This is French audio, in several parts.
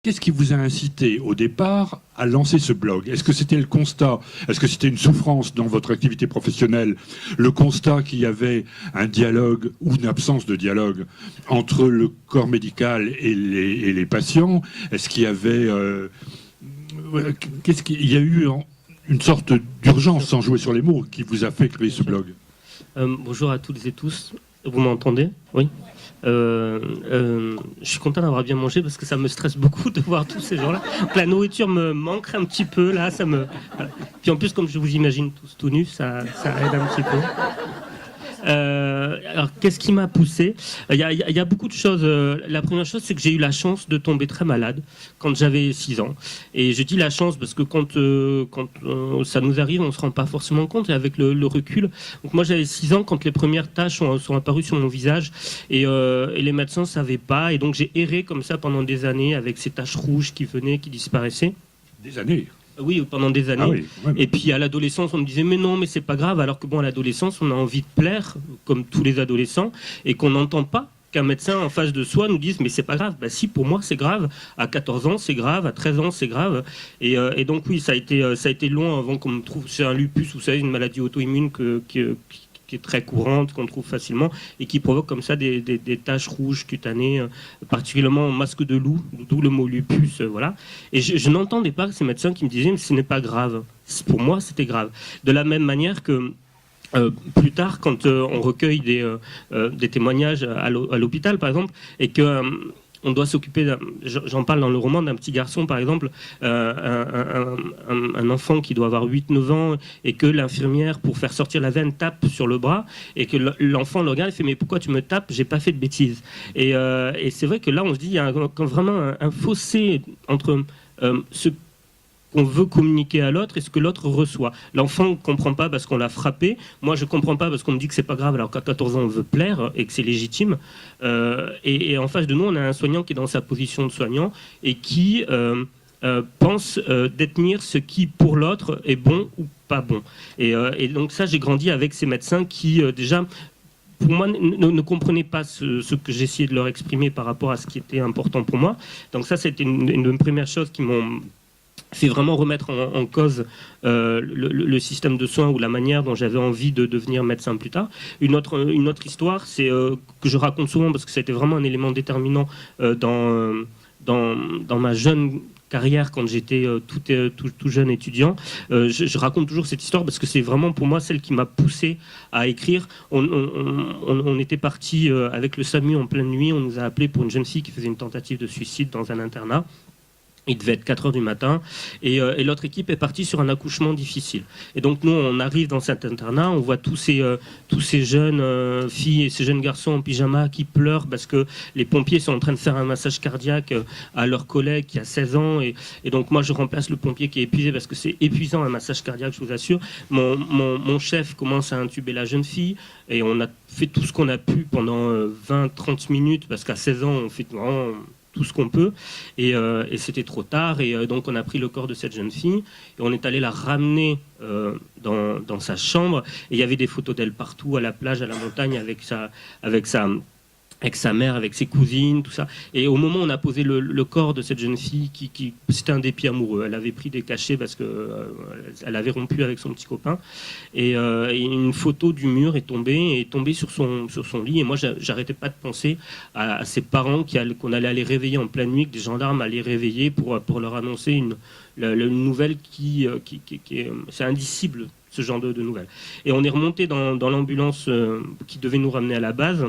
Qu'est-ce qui vous a incité au départ à lancer ce blog? Est-ce que c'était le constat? Est-ce que c'était une souffrance dans votre activité professionnelle? Le constat qu'il y avait un dialogue ou une absence de dialogue entre le corps médical et les patients? Est-ce qu'il y avait... qu'est-ce qu'il y a eu une sorte d'urgence, sans jouer sur les mots, qui vous a fait créer ce blog? Bonjour à toutes et tous. Vous m'entendez? Oui. Je suis content d'avoir bien mangé parce que ça me stresse beaucoup de voir tous ces gens-là. La nourriture me manque un petit peu là, ça me. Puis en plus, comme je vous imagine tous tout nus, ça aide un petit peu. Alors, qu'est-ce qui m'a poussé? Il y a beaucoup de choses. La première chose, c'est que j'ai eu la chance de tomber très malade quand j'avais 6 ans. Et je dis la chance parce que quand ça nous arrive, on ne se rend pas forcément compte. Et avec le recul, donc moi j'avais 6 ans quand les premières taches sont apparues sur mon visage et les médecins ne savaient pas. Et donc j'ai erré comme ça pendant des années avec ces taches rouges qui venaient, qui disparaissaient. Des années? Oui, pendant des années. Ah oui, ouais. Et puis à l'adolescence, on me disait mais non, mais c'est pas grave. Alors que bon, à l'adolescence, on a envie de plaire, comme tous les adolescents, et qu'on n'entend pas qu'un médecin en face de soi nous dise mais c'est pas grave. Bah si, pour moi c'est grave. À 14 ans c'est grave, à 13 ans c'est grave. Et donc oui, ça a été long avant qu'on me trouve. C'est un lupus, vous savez, une maladie auto-immune qui est très courante, qu'on trouve facilement, et qui provoque comme ça des taches rouges cutanées, particulièrement en masque de loup, d'où le mot lupus, voilà. Et je n'entendais pas ces médecins qui me disaient mais ce n'est pas grave. Pour moi, c'était grave. De la même manière que plus tard, quand on recueille des témoignages à l'hôpital, par exemple, et que on doit s'occuper, j'en parle dans le roman, d'un petit garçon, par exemple, un enfant qui doit avoir 8-9 ans, et que l'infirmière, pour faire sortir la veine, tape sur le bras, et que l'enfant le regarde et fait « mais pourquoi tu me tapes? J'ai pas fait de bêtises ». Et c'est vrai que là, on se dit, il y a vraiment un fossé entre ce qu'on veut communiquer à l'autre et ce que l'autre reçoit. L'enfant ne comprend pas parce qu'on l'a frappé. Moi, je ne comprends pas parce qu'on me dit que c'est pas grave alors qu'à 14 ans, on veut plaire et que c'est légitime. Et en face de nous, on a un soignant qui est dans sa position de soignant et qui pense détenir ce qui, pour l'autre, est bon ou pas bon. Et donc ça, j'ai grandi avec ces médecins qui, déjà, pour moi, ne comprenaient pas ce que j'essayais de leur exprimer par rapport à ce qui était important pour moi. Donc ça, c'était une des premières choses qui m'ont fait vraiment remettre en cause le système de soins ou la manière dont j'avais envie de devenir médecin plus tard. Une autre histoire, c'est que je raconte souvent parce que ça a été vraiment un élément déterminant dans ma jeune carrière quand j'étais tout jeune étudiant. Je raconte toujours cette histoire parce que c'est vraiment pour moi celle qui m'a poussé à écrire. On était parti avec le SAMU en pleine nuit, on nous a appelé pour une jeune fille qui faisait une tentative de suicide dans un internat. Il devait être 4 heures du matin et l'autre équipe est partie sur un accouchement difficile. Et donc nous, on arrive dans cet internat, on voit tous ces jeunes filles et ces jeunes garçons en pyjama qui pleurent parce que les pompiers sont en train de faire un massage cardiaque à leur collègue qui a 16 ans. Et donc moi, je remplace le pompier qui est épuisé parce que c'est épuisant un massage cardiaque, je vous assure. Mon chef commence à intuber la jeune fille et on a fait tout ce qu'on a pu pendant 20-30 minutes parce qu'à 16 ans, on fait vraiment tout ce qu'on peut, et c'était trop tard, et donc on a pris le corps de cette jeune fille, et on est allé la ramener dans sa chambre, et il y avait des photos d'elle partout, à la plage, à la montagne, avec sa mère, avec ses cousines, tout ça. Et au moment où on a posé le corps de cette jeune fille, c'était un dépit amoureux. Elle avait pris des cachets parce qu'elle avait rompu avec son petit copain. Et une photo du mur est tombée sur son lit. Et moi, j'arrêtais pas de penser à ses parents qu'on allait aller réveiller en pleine nuit, que des gendarmes allaient réveiller pour leur annoncer une nouvelle qui c'est indicible, ce genre de nouvelles. Et on est remonté dans l'ambulance qui devait nous ramener à la base.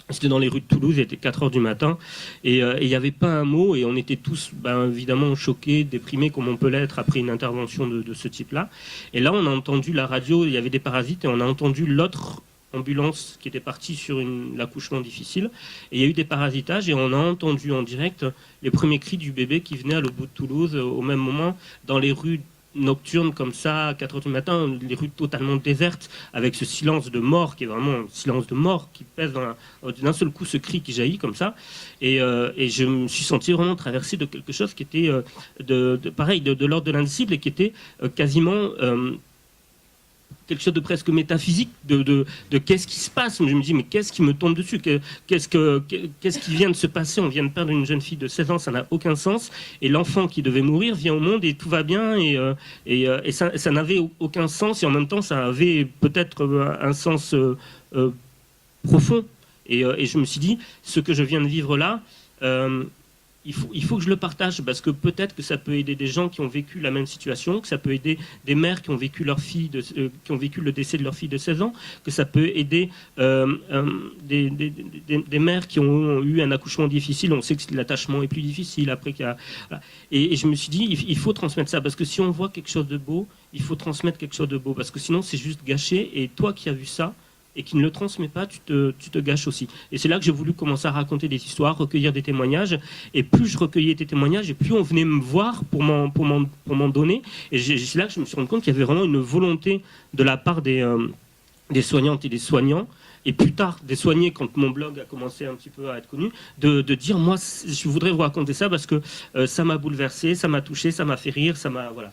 C'était dans les rues de Toulouse, il était 4 heures du matin, et il n'y avait pas un mot, et on était tous évidemment choqués, déprimés, comme on peut l'être après une intervention de ce type-là. Et là, on a entendu la radio, il y avait des parasites, et on a entendu l'autre ambulance qui était partie sur l'accouchement difficile, et il y a eu des parasitages, et on a entendu en direct les premiers cris du bébé qui venait à l'autre bout de Toulouse, au même moment, dans les rues nocturne comme ça, à 4 heures du matin, les rues totalement désertes, avec ce silence de mort, qui est vraiment un silence de mort, qui pèse d'un seul coup ce cri qui jaillit comme ça. Et je me suis senti vraiment traversé de quelque chose qui était pareil, de l'ordre de l'indicible, et qui était quasiment quelque chose de presque métaphysique de qu'est-ce qui se passe. Je me dis, mais qu'est-ce qui me tombe dessus, qu'est-ce qui vient de se passer? On vient de perdre une jeune fille de 16 ans, ça n'a aucun sens. Et l'enfant qui devait mourir vient au monde et tout va bien. Et ça n'avait aucun sens. Et en même temps, ça avait peut-être un sens profond. Et je me suis dit, ce que je viens de vivre là, il faut que je le partage, parce que peut-être que ça peut aider des gens qui ont vécu la même situation, que ça peut aider des mères qui ont vécu qui ont vécu le décès de leur fille de 16 ans, que ça peut aider des mères qui ont eu un accouchement difficile. On sait que l'attachement est plus difficile après voilà. Et je me suis dit, il faut transmettre ça, parce que si on voit quelque chose de beau, il faut transmettre quelque chose de beau, parce que sinon c'est juste gâché. Et toi qui as vu ça et qui ne le transmet pas, tu te gâches aussi. Et c'est là que j'ai voulu commencer à raconter des histoires, recueillir des témoignages. Et plus je recueillais des témoignages, et plus on venait me voir pour m'en donner. Et c'est là que je me suis rendu compte qu'il y avait vraiment une volonté de la part des soignantes et des soignants, et plus tard des soignés, quand mon blog a commencé un petit peu à être connu, de dire, moi, je voudrais vous raconter ça parce que ça m'a bouleversé, ça m'a touché, ça m'a fait rire, ça m'a... Voilà.